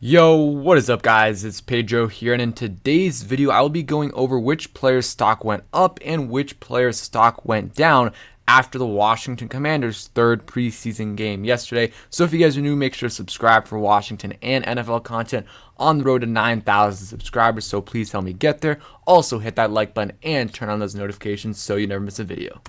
Yo, what is up guys? It's Pedro here, and in today's video I will be going over which player's stock went up and which player's stock went down after the Washington Commanders' third preseason game yesterday. So if you guys are new, make sure to subscribe for Washington and NFL content on the road to 9,000 subscribers, so please help me get there. Also hit that like button and turn on those notifications so you never miss a video.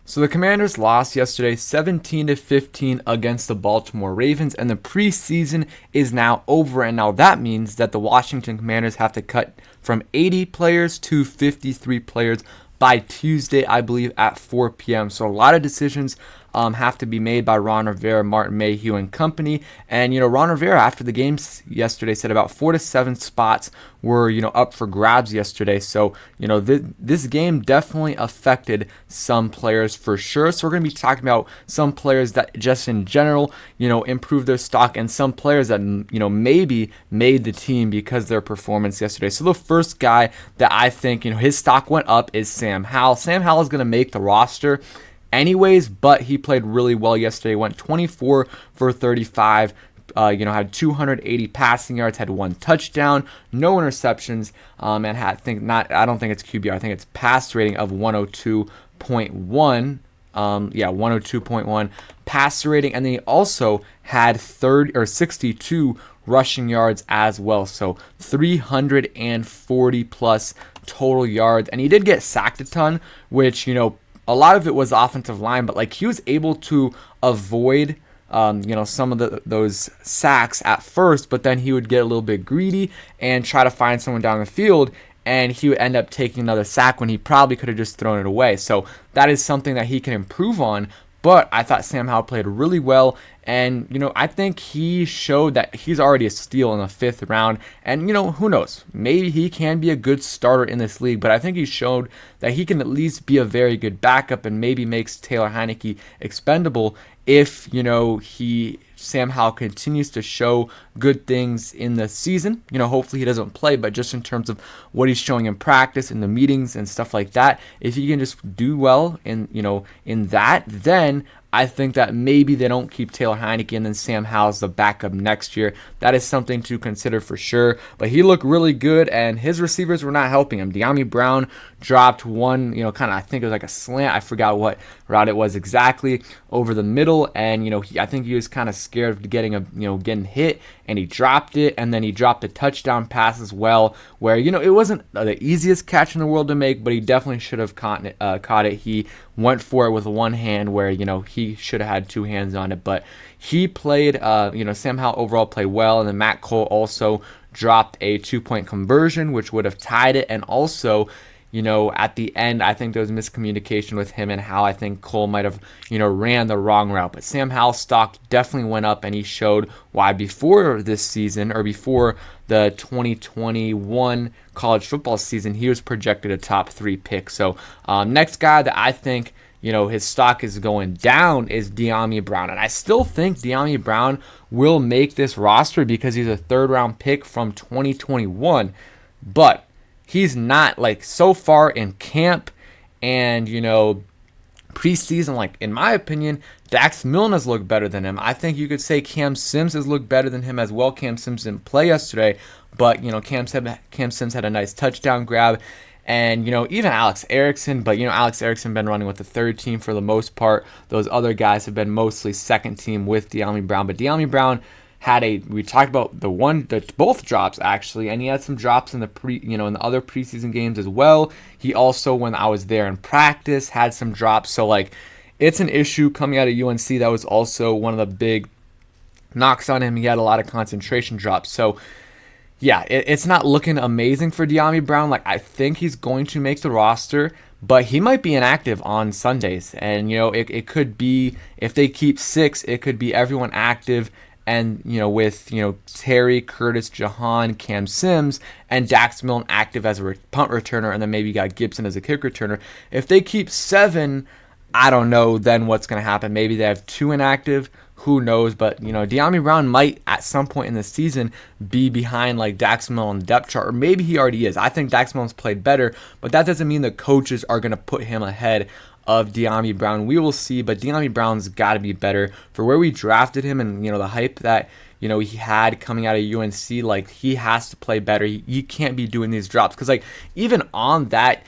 So the Commanders lost yesterday 17-15 against the Baltimore Ravens, and the preseason is now over, and now that means that the Washington Commanders have to cut from 80 players to 53 players by Tuesday, I believe, at 4 p.m. So a lot of decisions have to be made by Ron Rivera, Martin Mayhew, and company. And, Ron Rivera, after the games yesterday, said about 4 to 7 spots were, up for grabs yesterday. So, this game definitely affected some players for sure. So we're going to be talking about some players that just in general, improved their stock, and some players that, maybe made the team because of their performance yesterday. So the first guy that I think, his stock went up is Sam Howell. Sam Howell is going to make the roster anyways, but he played really well yesterday. Went 24 for 35. Had 280 passing yards, had 1 touchdown, no interceptions, and I don't think it's QBR. I think it's pass rating of 102.1. 102.1 passer rating, and then he also had 62 rushing yards as well. So 340 plus total yards, and he did get sacked a ton, which a lot of it was the offensive line, but he was able to avoid some of those sacks at first, but then he would get a little bit greedy and try to find someone down the field, and he would end up taking another sack when he probably could have just thrown it away. So that is something that he can improve on. But I thought Sam Howell played really well, and I think he showed that he's already a steal in the 5th round. And who knows? Maybe he can be a good starter in this league, but I think he showed that he can at least be a very good backup and maybe makes Taylor Heinicke expendable if Sam Howell continues to show good things in the season. Hopefully he doesn't play, but just in terms of what he's showing in practice, in the meetings and stuff like that, if he can just do well in that, then I think that maybe they don't keep Taylor Heinicke and then Sam Howell's the backup next year. That is something to consider for sure. But he looked really good, and his receivers were not helping him. DeAndre Brown dropped one, I think it was like a slant. I forgot what route it was exactly, over the middle, and I think he was kind of scared of getting hit, and he dropped it, and then he dropped a touchdown pass as well, where it wasn't the easiest catch in the world to make, but he definitely should have caught it. He went for it with one hand, where he should have had 2 hands on it, but he played. Sam Howell overall played well, and then Matt Cole also dropped a 2-point conversion, which would have tied it, and also, at the end, I think there was miscommunication with him and how I think Cole might have, ran the wrong route. But Sam Howell's stock definitely went up, and he showed why before this season, or before the 2021 college football season, he was projected a top 3 pick. So next guy that I think, his stock is going down is DeAndre Brown. And I still think DeAndre Brown will make this roster because he's a 3rd-round pick from 2021. But he's not, so far in camp and, preseason, in my opinion, Dax Milne has looked better than him. I think you could say Cam Sims has looked better than him as well. Cam Sims didn't play yesterday, but, Cam Sims had a nice touchdown grab. And, even Alex Erickson, but, Alex Erickson been running with the 3rd team for the most part. Those other guys have been mostly 2nd team with DeAndre Brown. But DeAndre Brown we talked about both drops actually, and he had some drops in the in the other preseason games as well. He also, when I was there in practice, had some drops. So it's an issue coming out of UNC. That was also one of the big knocks on him. He had a lot of concentration drops. So yeah, it's not looking amazing for DeAndre Brown. I think he's going to make the roster, but he might be inactive on Sundays. And it could be, if they keep 6, it could be everyone active. And, with, Terry, Curtis, Jahan, Cam Sims, and Dax Milne active as a punt returner, and then maybe you got Gibson as a kick returner. If they keep 7, I don't know then what's going to happen. Maybe they have 2 inactive. Who knows? But, DeAndre Brown might, at some point in the season, be behind, Dax Milne on the depth chart. Or maybe he already is. I think Dax Milne's played better, but that doesn't mean the coaches are going to put him ahead of DeAndre Brown. We will see, but DeAndre Brown's got to be better for where we drafted him, and the hype that he had coming out of UNC. Like, he has to play better. He can't be doing these drops, because like even on that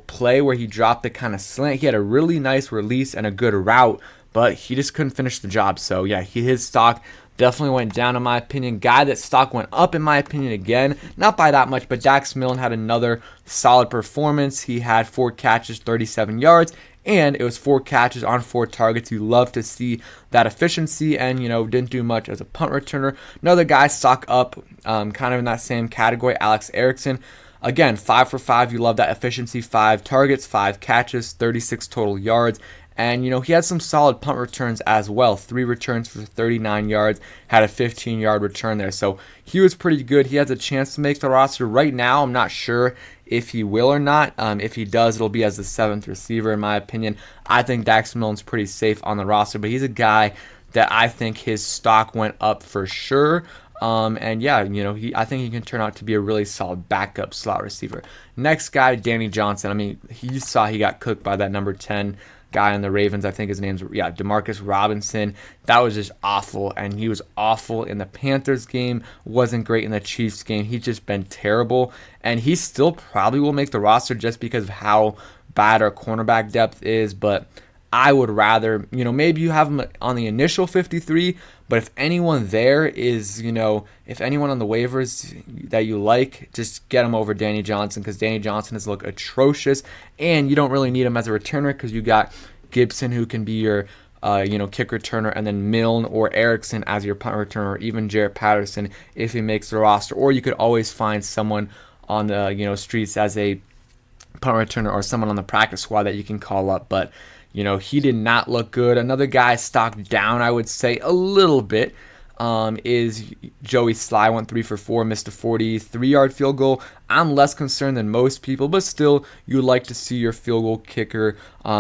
play where he dropped the kind of slant, he had a really nice release and a good route, but he just couldn't finish the job. So yeah, his stock definitely went down in my opinion. Guy that stock went up in my opinion again, not by that much, but Dax Milne had another solid performance. He had 4 catches, 37 yards, and it was 4 catches on 4 targets. You love to see that efficiency, and didn't do much as a punt returner. Another guy stock up, kind of in that same category, Alex Erickson. Again, 5 for 5. You love that efficiency. 5 targets, 5 catches, 36 total yards. And, he had some solid punt returns as well. 3 returns for 39 yards, had a 15-yard return there. So he was pretty good. He has a chance to make the roster. Right now, I'm not sure if he will or not. If he does, it'll be as the 7th receiver, in my opinion. I think Dax Milne's pretty safe on the roster, but he's a guy that I think his stock went up for sure. And yeah, I think he can turn out to be a really solid backup slot receiver. Next guy, Danny Johnson. I mean, you saw he got cooked by that number 10 guy on the Ravens. I think his name's Demarcus Robinson. That was just awful, and he was awful in the Panthers game, wasn't great in the Chiefs game. He's just been terrible, and he still probably will make the roster just because of how bad our cornerback depth is. But I would rather, maybe you have him on the initial 53, but if anyone there is, if anyone on the waivers that you like, just get him over Danny Johnson, because Danny Johnson has looked atrocious, and you don't really need him as a returner because you got Gibson, who can be your, kick returner, and then Milne or Erickson as your punt returner, or even Jarrett Patterson if he makes the roster. Or you could always find someone on the, streets as a punt returner, or someone on the practice squad that you can call up. But he did not look good. Another guy stocked down, I would say, a little bit, is Joey Sly. Went 3 for 4, missed a 43-yard field goal. I'm less concerned than most people, but still, you would like to see your field goal kicker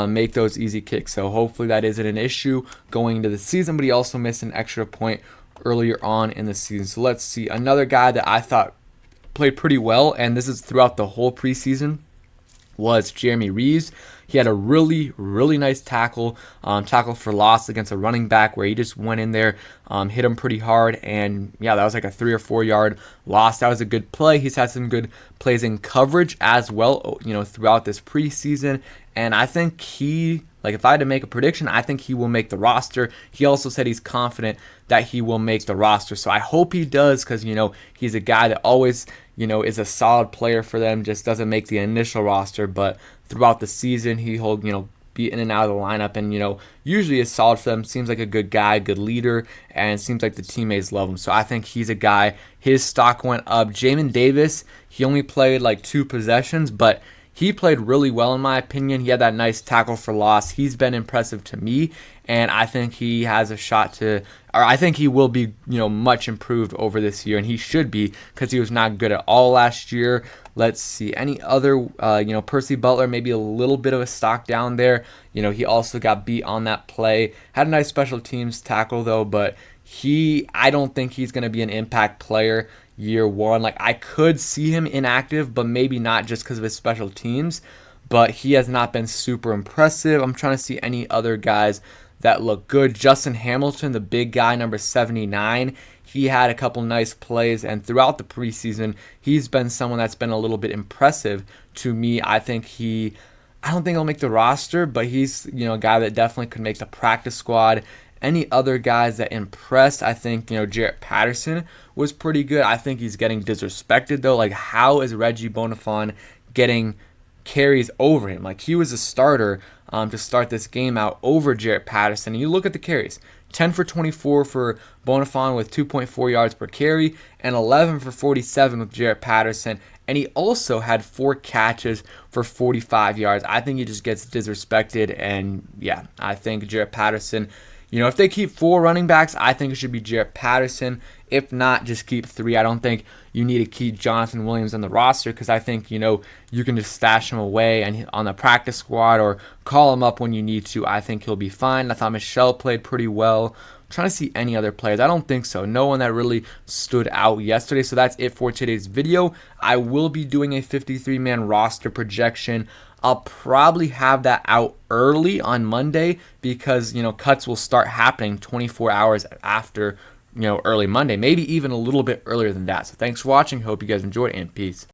make those easy kicks. So hopefully that isn't an issue going into the season, but he also missed an extra point earlier on in the season. So let's see. Another guy that I thought played pretty well, and this is throughout the whole preseason, was Jeremy Reeves. He had a really, really nice tackle for loss against a running back, where he just went in there, hit him pretty hard, and yeah, that was like a 3 or 4 yard loss. That was a good play. He's had some good plays in coverage as well, throughout this preseason, and I think if I had to make a prediction, I think he will make the roster. He also said he's confident that he will make the roster, so I hope he does, because he's a guy that always is a solid player for them, just doesn't make the initial roster, but throughout the season he'll be in and out of the lineup, and usually is solid for them. Seems like a good guy, good leader, and it seems like the teammates love him. So I think he's a guy. His stock went up. Jamin Davis, he only played like 2 possessions, but he played really well in my opinion. He had that nice tackle for loss. He's been impressive to me, and I think he has a shot to, or I think he will be, much improved over this year, and he should be, because he was not good at all last year. Let's see, any other, Percy Butler, maybe a little bit of a stock down there. He also got beat on that play. Had a nice special teams tackle though, but I don't think he's going to be an impact player year one. Like, I could see him inactive, but maybe not just because of his special teams. But he has not been super impressive. I'm trying to see any other guys that look good. Justin Hamilton, the big guy, number 79, he had a couple nice plays, and throughout the preseason, he's been someone that's been a little bit impressive to me. I don't think he'll make the roster, but he's a guy that definitely could make the practice squad. Any other guys that impressed, I think, Jarrett Patterson was pretty good. I think he's getting disrespected, though. Like, how is Reggie Bonifon getting carries over him? Like, he was a starter to start this game out over Jarrett Patterson. And you look at the carries. 10 for 24 for Bonifon with 2.4 yards per carry, and 11 for 47 with Jarrett Patterson. And he also had 4 catches for 45 yards. I think he just gets disrespected. And yeah, I think Jarrett Patterson, if they keep 4 running backs, I think it should be Jarrett Patterson. If not, just keep 3. I don't think you need to keep Jonathan Williams on the roster, because I think, you can just stash him away and on the practice squad, or call him up when you need to. I think he'll be fine. I thought Michelle played pretty well. I'm trying to see any other players. I don't think so. No one that really stood out yesterday. So that's it for today's video. I will be doing a 53-man roster projection. I'll probably have that out early on Monday, because cuts will start happening 24 hours after early Monday, maybe even a little bit earlier than that. So thanks for watching. Hope you guys enjoyed, and peace.